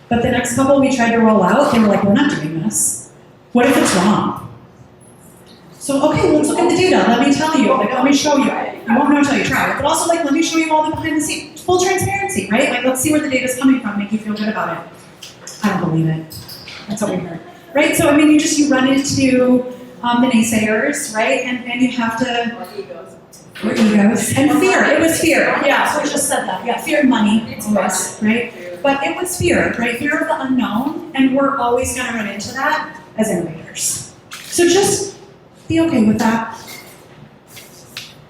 But the next couple we tried to roll out, they were like, we're not doing this. What if it's wrong? So, okay, let's look at the data. Let me tell you. Like, let me show you. I won't know until you try it. But also, like, let me show you all the behind the scenes. Full transparency, right? Like, let's see where the data's coming from, make you feel good about it. I don't believe it. That's what we heard. Right? So, I mean, you run into the naysayers, right? And you have to... Or egos. And fear. It was fear. Yeah, so I just said that. Yeah, fear and money, always, right? But it was fear, right? Fear of the unknown, and we're always going to run into that as innovators. So just be okay with that.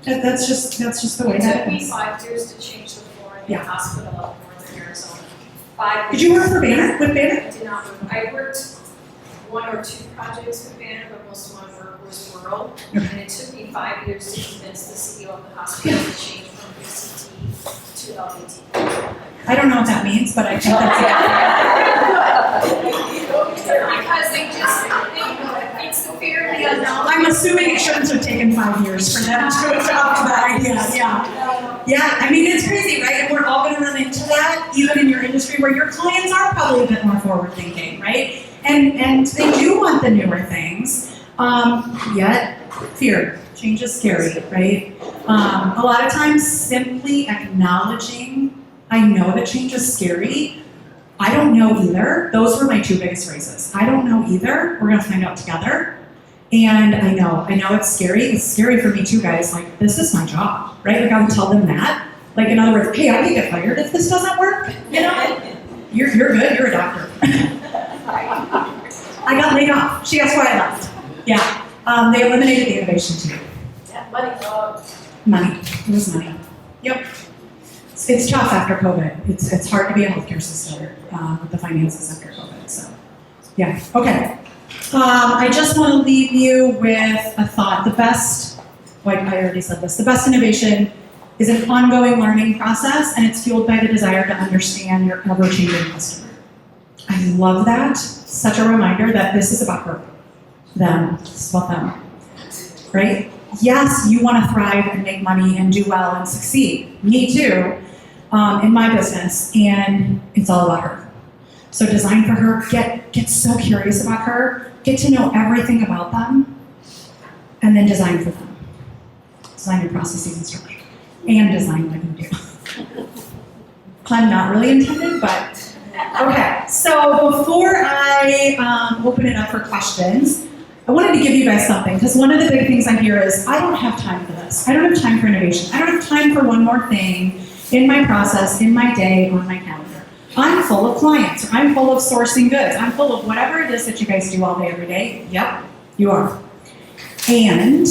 That's just the way that It it took me is. 5 years to change the floor in the Yeah. hospital up north in Arizona. 5 Did years. you work for Banner? With Banner? I did not work. I worked 1 or 2 projects with Banner, but most of my work was rural. And it took me 5 years to convince the CEO of the hospital to change from VCT to LVT. I don't know what that means, but I think that's Because it's the fear of the unknown. I'm assuming it shouldn't have taken 5 years for them to adopt that idea. Yeah, I mean, it's crazy, right? And we're all going to run into that, even in your industry where your clients are probably a bit more forward thinking, right? And they do want the newer things, yet fear. Change is scary, right? A lot of times simply acknowledging, I know that change is scary. I don't know either. Those were my 2 biggest phrases. I don't know either. We're gonna find out together. And I know it's scary. It's scary for me too, guys. Like, this is my job, right? Like, I would tell them that. Like, in other words, hey, I can get fired if this doesn't work. You know, you're good. You're a doctor. I got laid off. She asked why I left. Yeah, they eliminated the innovation team. Money. It was money. Yep. It's tough after COVID. It's hard to be a healthcare sister with the finances after COVID. So, yeah. Okay. I just want to leave you with a thought. The best innovation is an ongoing learning process, and it's fueled by the desire to understand your ever-changing customer. I love that. Such a reminder that this is about her, them. This is about them, right? Yes, you want to thrive and make money and do well and succeed. Me too, in my business, and it's all about her. So design for her, get so curious about her, get to know everything about them, and then design for them. Design your processes and structure, and design what you do. Pun not really intended, but okay. So before I open it up for questions, I wanted to give you guys something, because one of the big things I hear is, I don't have time for this. I don't have time for innovation. I don't have time for one more thing in my process, in my day, on my calendar. I'm full of clients, or I'm full of sourcing goods. I'm full of whatever it is that you guys do all day, every day. Yep, you are. And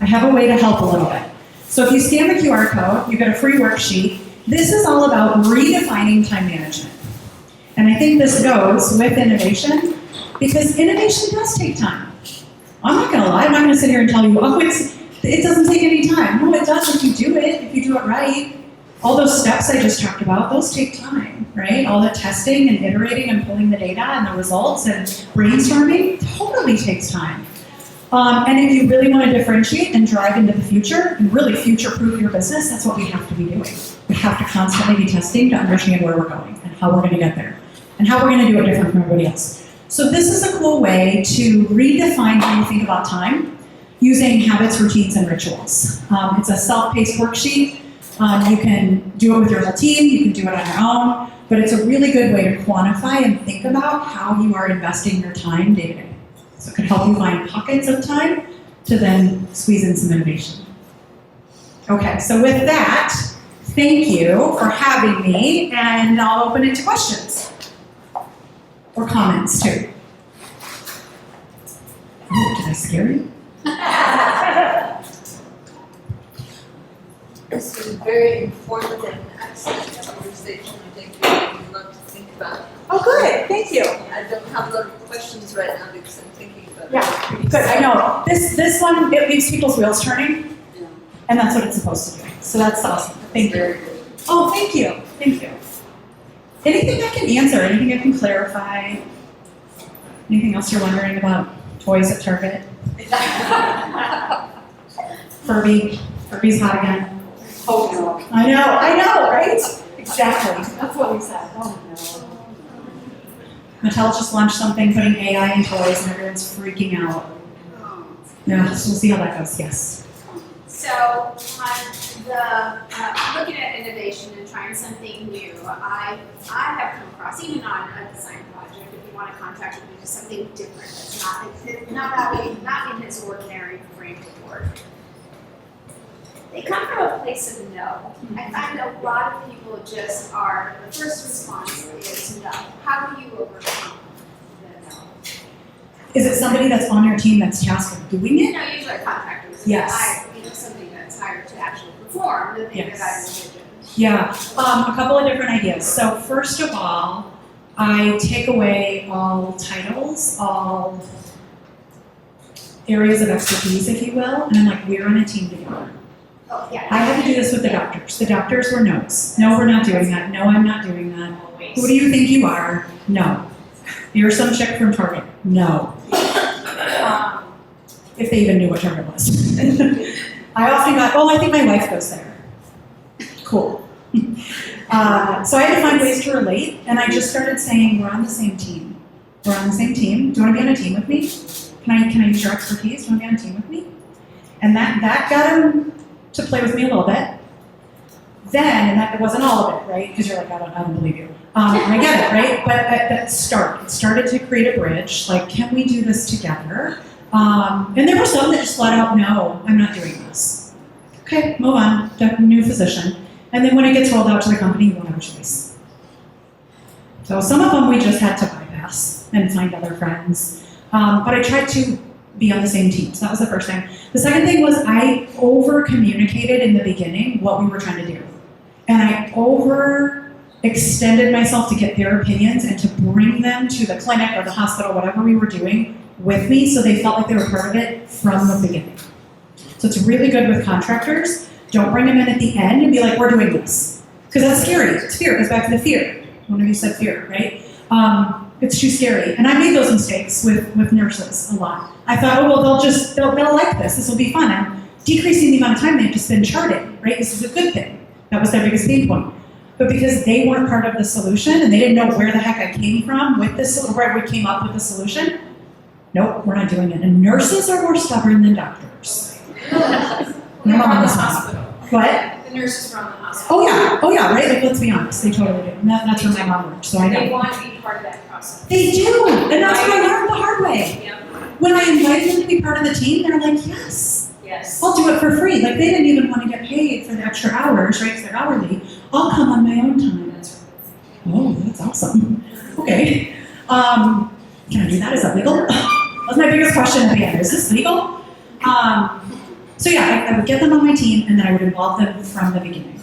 I have a way to help a little bit. So if you scan the QR code, you get a free worksheet. This is all about redefining time management. And I think this goes with innovation, because innovation does take time. I'm not gonna lie, I'm not gonna sit here and tell you, oh, it doesn't take any time. No, it does if you do it right. All those steps I just talked about, those take time, right? All the testing and iterating and pulling the data and the results and brainstorming totally takes time. And if you really want to differentiate and drive into the future and really future-proof your business, that's what we have to be doing. We have to constantly be testing to understand where we're going and how we're going to get there and how we're going to do it different from everybody else. So this is a cool way to redefine how you think about time using habits, routines, and rituals. It's a self-paced worksheet. You can do it with your whole team, you can do it on your own, but it's a really good way to quantify and think about how you are investing your time day to day. So it can help you find pockets of time to then squeeze in some innovation. Okay, so with that, Thank you for having me, and I'll open it to questions. Or comments, too. Oh, did I scare you? This was very informative and excellent conversation. I think we have a lot to think about. Oh, good, thank you. I don't have a lot of questions right now because I'm thinking about it. Yeah, good, I know. This one, it leaves people's wheels turning, Yeah. and that's what it's supposed to do. So that's awesome, thank you. Very good. Oh, thank you, thank you. Anything I can answer, anything I can clarify? Anything else you're wondering about toys at Target? Furby's hot again. Oh, no. I know, right? Exactly. That's what we said. Oh, no. Mattel just launched something putting AI in toys and everyone's freaking out. Yeah, so we'll see how that goes, yes. So on the looking at innovation and trying something new, I have come across, even on a design project, if you want to contract with me, just something different that's not in his ordinary frame of work. They come from a place of no. I find a lot of people just are, the first response is no. How do you overcome the no? Is it somebody that's on your team that's tasked with doing it? Usually contractors. Yes. Something that's hired to actually perform the thing that I envisioned. Yeah, a couple of different ideas. So first of all, I take away all titles, all areas of expertise, if you will, and I'm like, we're on a team together. Oh, yeah. I had to do this with the doctors. The doctors were no's. No, we're not doing that. No, I'm not doing that. Always. Who do you think you are? No. You're some chick from Target. No. If they even knew what Target was. I often got, oh, I think my wife goes there. Cool. So I had to find ways to relate, and I just started saying, we're on the same team. We're on the same team. Do you want to be on a team with me? Can I use your expertise? Do you want to be on a team with me? And that got him to play with me a little bit. Then, and that wasn't all of it, right? Because you're like, I don't believe you. I get it, right? But it started to create a bridge. Like, can we do this together? And there were some that just flat out, no, I'm not doing this. Okay, move on, new physician. And then when it gets rolled out to the company, you won't have a choice. So some of them we just had to bypass and find other friends. But I tried to be on the same team. So that was the first thing. The second thing was I over-communicated in the beginning what we were trying to do. And I over-extended myself to get their opinions and to bring them to the clinic or the hospital, whatever we were doing, with me, so they felt like they were part of it from the beginning. So it's really good with contractors. Don't bring them in at the end and be like, we're doing this. Because that's scary. It's fear. It goes back to the fear. One of you said fear, right? It's too scary. And I made those mistakes with nurses a lot. I thought, oh, well, they'll like this. This will be fun. I'm decreasing the amount of time they have to spend charting, right? This is a good thing. That was their biggest pain point. But because they weren't part of the solution and they didn't know where the heck I came from with this, or where we came up with the solution, nope, we're not doing it. And nurses are more stubborn than doctors. We're on the hospital. What? The nurses run the hospital. Oh yeah, right? Like, let's be honest, they totally do. And that's where my mom worked, so I They know. want to be part of that process. They do, and that's what I learned the hard way. Yeah. When I invited them to be part of the team, they're like, yes, Yes. I'll do it for free. Like, they didn't even want to get paid for the extra hours, right? Because they're hourly. I'll come on my own time. Oh, that's awesome. Okay. Can I do that? Is that legal? That was my biggest question at the end. Is this legal? So yeah, I would get them on my team and then I would involve them from the beginning.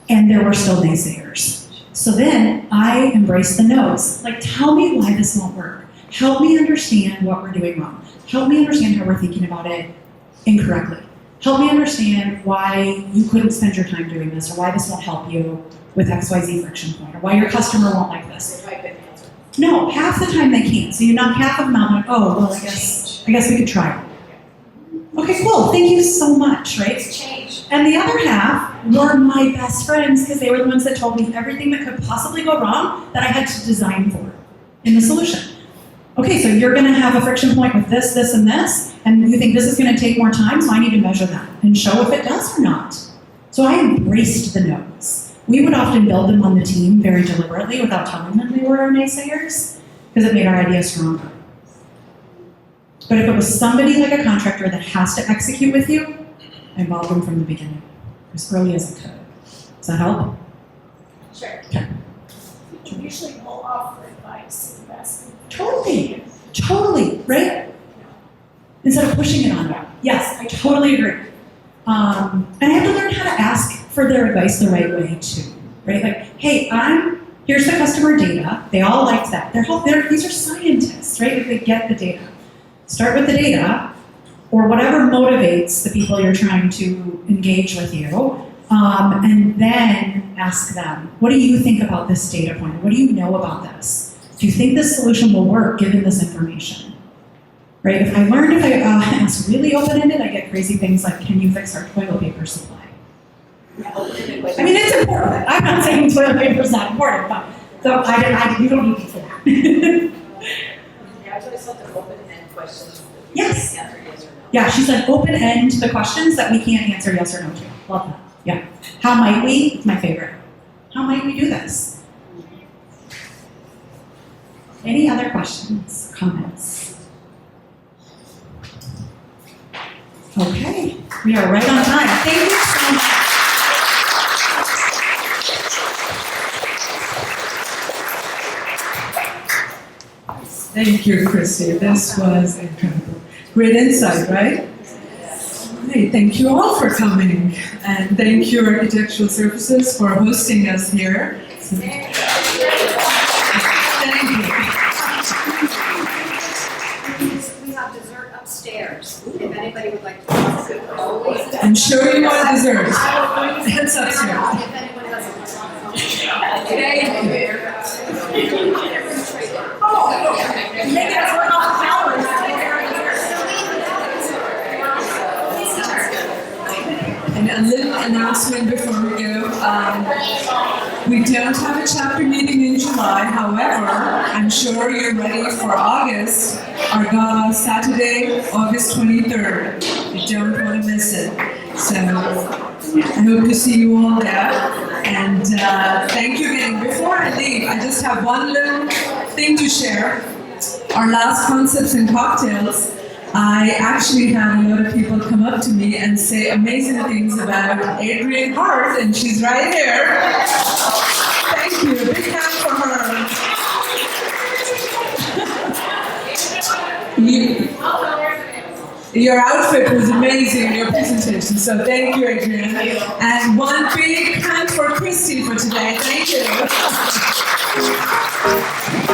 And there were still naysayers. So then I embraced the no's. Like, tell me why this won't work. Help me understand what we're doing wrong. Help me understand how we're thinking about it incorrectly. Help me understand why you couldn't spend your time doing this, or why this won't help you with XYZ friction point, or why your customer won't like this. No, half the time they can't. So you knock half of them out, like, oh, well, I guess we could try it. Okay, cool. Thank you so much, right? It's change. And the other half were my best friends because they were the ones that told me everything that could possibly go wrong that I had to design for in the solution. Okay, so you're going to have a friction point with this, this, and this, and you think this is going to take more time, so I need to measure that and show if it does or not. So I embraced the no's. We would often build them on the team very deliberately without telling them they were our naysayers because it made our idea stronger. But if it was somebody like a contractor that has to execute with you, I involved them from the beginning, as early as I could. that help? Sure. You usually will offer advice and investment. Totally, right? Instead of pushing it on you. Yes, I totally agree. And I have to learn how to ask for their advice the right way too, right? Like, hey, here's the customer data. They all liked that. These are scientists, right? Like, they get the data. Start with the data, or whatever motivates the people you're trying to engage with you, and then ask them, what do you think about this data point? What do you know about this? Do you think this solution will work given this information? Right? If I ask really open-ended, I get crazy things like, can you fix our toilet paper supply? I mean, it's important. I'm not saying toilet paper is not important, but so you don't need me for that. Yeah, I always thought the open-ended questions. Yes. Answer yes or no. Yeah, she said open-end the questions that we can't answer yes or no to. Love that. Yeah. How might we? It's my favorite. How might we do this? Any other questions, comments? Okay, we are right on time. Thank you so much. Thank you, Christy. This was incredible. Great insight, right? Hey, thank you all for coming. And thank you, Architectural Services, for hosting us here. Thank you. We have dessert upstairs, if anybody would like to. I'm sure you want dessert. I will bring It's upstairs. if anyone doesn't Make us work off calories. And a little announcement before we go. We don't have a chapter meeting in July. However, I'm sure you're ready for August, our gala, Saturday, August 23rd. You don't want to miss it. So I hope to see you all there. And thank you again. Before I leave, I just have one little thing to share. Our last Concepts and Cocktails, I actually had a lot of people come up to me and say amazing things about Adrienne Hart, and she's right here. Thank you. A big hand for her. Your outfit was amazing, your presentation, so thank you, Adrienne. And one big hand for Christy for today. Thank you.